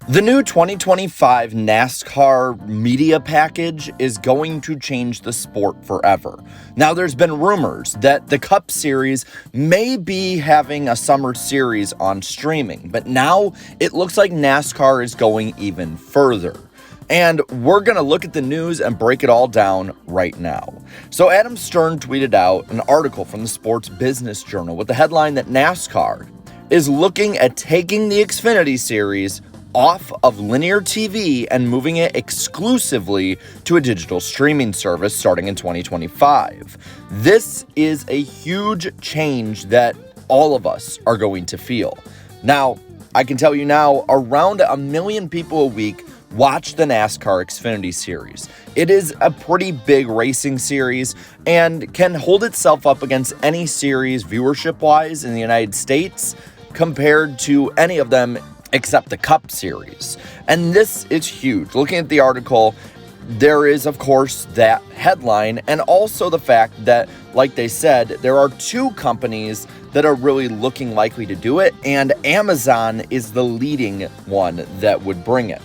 The new 2025 NASCAR media package is going to change the sport forever. Now, there's been rumors that the Cup Series may be having a summer series on streaming, but now it looks like NASCAR is going even further. And we're going to look at the news and break it all down right now. So Adam Stern tweeted out an article from the Sports Business Journal with the headline that NASCAR is looking at taking the Xfinity Series off of linear TV and moving it exclusively to a digital streaming service starting in 2025. This is a huge change that all of us are going to feel. Now, I can tell you now, around 1 million people a week watch the NASCAR Xfinity Series. It is a pretty big racing series and can hold itself up against any series viewership-wise in the United States compared to any of them except the Cup Series. And this is huge. Looking at the article, there is, of course, that headline, and also the fact that, like they said, there are two companies that are really looking likely to do it, and Amazon is the leading one that would bring it.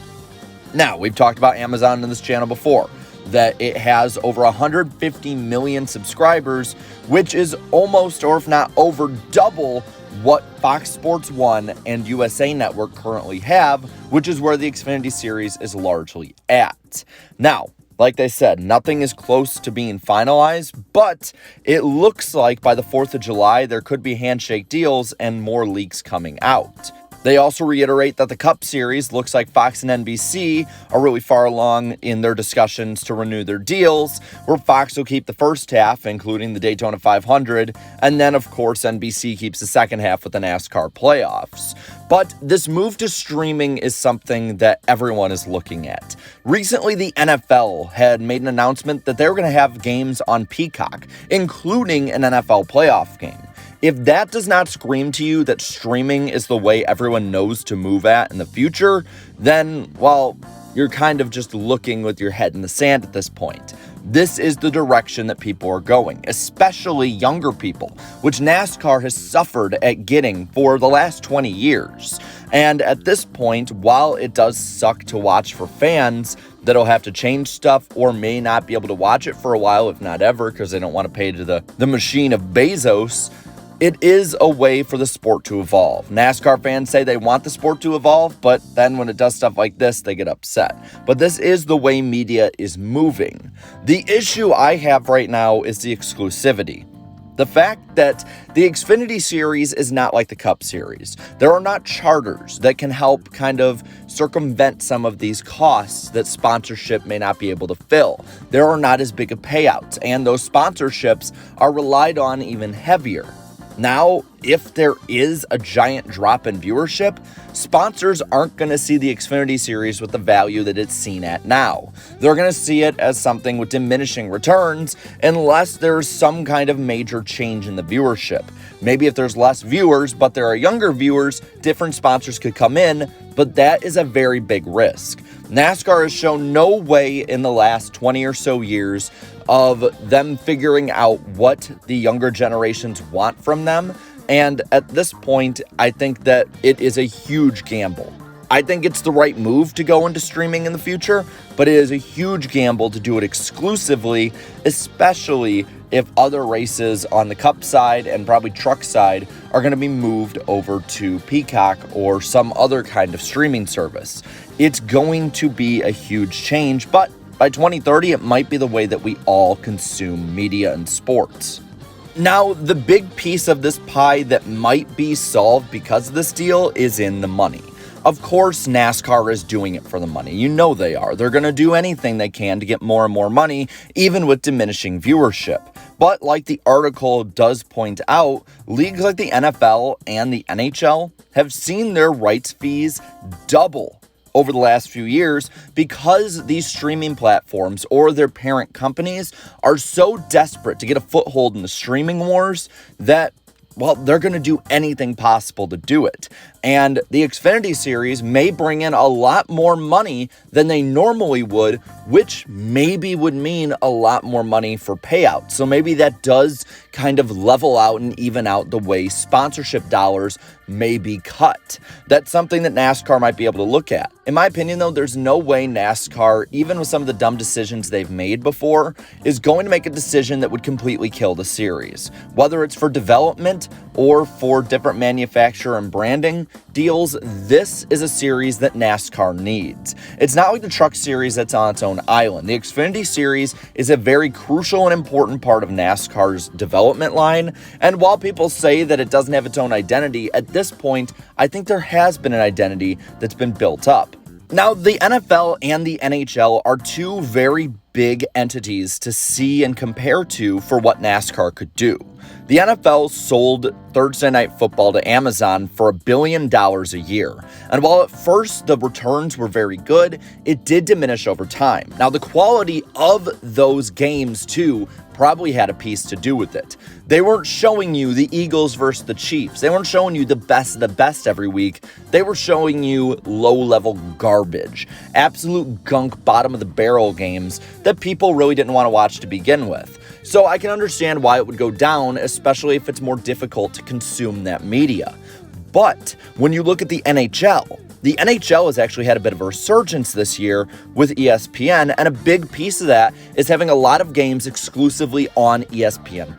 Now, we've talked about Amazon in this channel before, that it has over 150 million subscribers, which is almost, or if not over, double what Fox Sports 1 and USA Network currently have, which is where the Xfinity Series is largely at. Now, like I said, nothing is close to being finalized, but it looks like by the 4th of July, there could be handshake deals and more leaks coming out. They also reiterate that the Cup Series looks like Fox and NBC are really far along in their discussions to renew their deals, where Fox will keep the first half, including the Daytona 500, and then, of course, NBC keeps the second half with the NASCAR playoffs. But this move to streaming is something that everyone is looking at. Recently, the NFL had made an announcement that they were going to have games on Peacock, including an NFL playoff game. If that does not scream to you that streaming is the way everyone knows to move at in the future, then, well, you're kind of just looking with your head in the sand at this point. This is the direction that people are going, especially younger people, which NASCAR has suffered at getting for the last 20 years. And at this point, while it does suck to watch for fans that'll have to change stuff or may not be able to watch it for a while, if not ever, because they don't want to pay to the machine of Bezos, it is a way for the sport to evolve. NASCAR fans say they want the sport to evolve, but then when it does stuff like this, they get upset. But this is the way media is moving. The issue I have right now is the exclusivity. The fact that the Xfinity Series is not like the Cup Series. There are not charters that can help kind of circumvent some of these costs that sponsorship may not be able to fill. There are not as big of payouts, and those sponsorships are relied on even heavier. Now, if there is a giant drop in viewership, sponsors aren't going to see the Xfinity Series with the value that it's seen at now. They're going to see it as something with diminishing returns unless there's some kind of major change in the viewership. Maybe if there's less viewers, but there are younger viewers, different sponsors could come in, but that is a very big risk. NASCAR has shown no way in the last 20 or so years of them figuring out what the younger generations want from them. And at this point, I think that it is a huge gamble. I think it's the right move to go into streaming in the future, but it is a huge gamble to do it exclusively, especially if other races on the Cup side and probably truck side are going to be moved over to Peacock or some other kind of streaming service. It's going to be a huge change, but by 2030, it might be the way that we all consume media and sports. Now, the big piece of this pie that might be solved because of this deal is in the money. Of course, NASCAR is doing it for the money. You know they are. They're going to do anything they can to get more and more money, even with diminishing viewership. But like the article does point out, leagues like the NFL and the NHL have seen their rights fees double over the last few years because these streaming platforms or their parent companies are so desperate to get a foothold in the streaming wars that, well, they're going to do anything possible to do it. And the Xfinity Series may bring in a lot more money than they normally would, which maybe would mean a lot more money for payouts. So maybe that does kind of level out and even out the way sponsorship dollars may be cut. That's something that NASCAR might be able to look at. In my opinion, though, there's no way NASCAR, even with some of the dumb decisions they've made before, is going to make a decision that would completely kill the series. Whether it's for development or for different manufacturer and branding deals, this is a series that NASCAR needs. It's not like the Truck Series that's on its own island. The Xfinity Series is a very crucial and important part of NASCAR's development line, and while people say that it doesn't have its own identity, at this point, I think there has been an identity that's been built up. Now, the NFL and the NHL are two very big entities to see and compare to for what NASCAR could do. The NFL sold Thursday Night Football to Amazon for $1 billion a year. And while at first the returns were very good, it did diminish over time. Now, the quality of those games, too, probably had a piece to do with it. They weren't showing you the Eagles versus the Chiefs. They weren't showing you the best of the best every week. They were showing you low-level garbage, absolute gunk, bottom-of-the-barrel games that people really didn't want to watch to begin with. So I can understand why it would go down, especially if it's more difficult to consume that media. But when you look at the NHL has actually had a bit of a resurgence this year with ESPN, and a big piece of that is having a lot of games exclusively on ESPN+.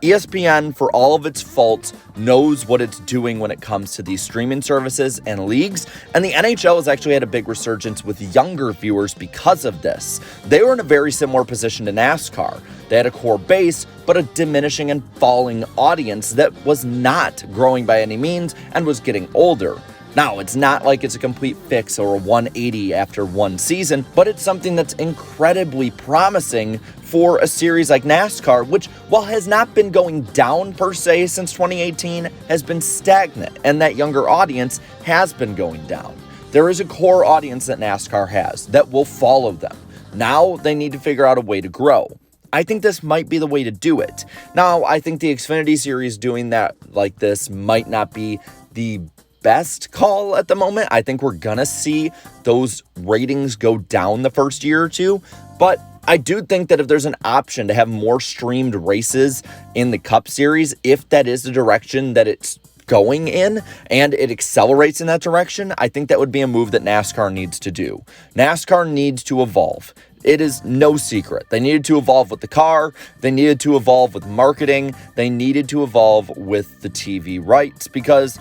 ESPN, for all of its faults, knows what it's doing when it comes to these streaming services and leagues, and the NHL has actually had a big resurgence with younger viewers because of this. They were in a very similar position to NASCAR. They had a core base, but a diminishing and falling audience that was not growing by any means and was getting older. Now, it's not like it's a complete fix or a 180 after one season, but it's something that's incredibly promising for a series like NASCAR, which, while has not been going down per se since 2018, has been stagnant, and that younger audience has been going down. There is a core audience that NASCAR has that will follow them. Now they need to figure out a way to grow. I think this might be the way to do it. Now, I think the Xfinity Series doing that like this might not be the best call at the moment. I think we're gonna see those ratings go down the first year or two, but I do think that if there's an option to have more streamed races in the Cup Series, if that is the direction that it's going in and it accelerates in that direction, I think that would be a move that NASCAR needs to do. NASCAR needs to evolve. It is no secret. They needed to evolve with the car. They needed to evolve with marketing. They needed to evolve with the TV rights, because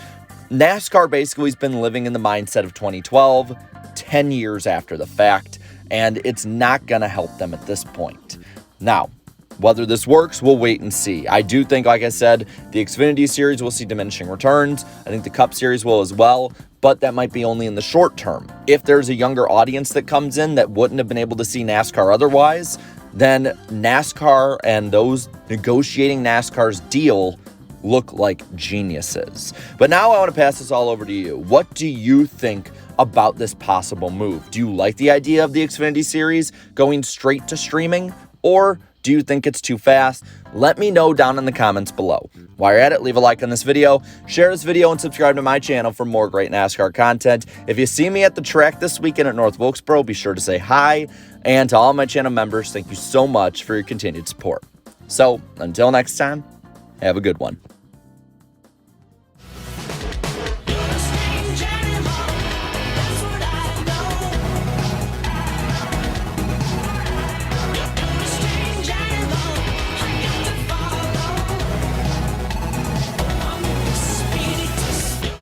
NASCAR basically has been living in the mindset of 2012, 10 years after the fact, and it's not going to help them at this point. Now, whether this works, we'll wait and see. I do think, like I said, the Xfinity Series will see diminishing returns. I think the Cup Series will as well, but that might be only in the short term. If there's a younger audience that comes in that wouldn't have been able to see NASCAR otherwise, then NASCAR and those negotiating NASCAR's deal look like geniuses. But now I want to pass this all over to you. What do you think about this possible move? Do you like the idea of the Xfinity Series going straight to streaming, or do you think it's too fast? Let me know down in the comments below. While you're at it, leave a like on this video, share this video, and subscribe to my channel for more great NASCAR content. If you see me at the track this weekend at North Wilkesboro, be sure to say hi. And to all my channel members, thank you so much for your continued support. So, until next time, have a good one.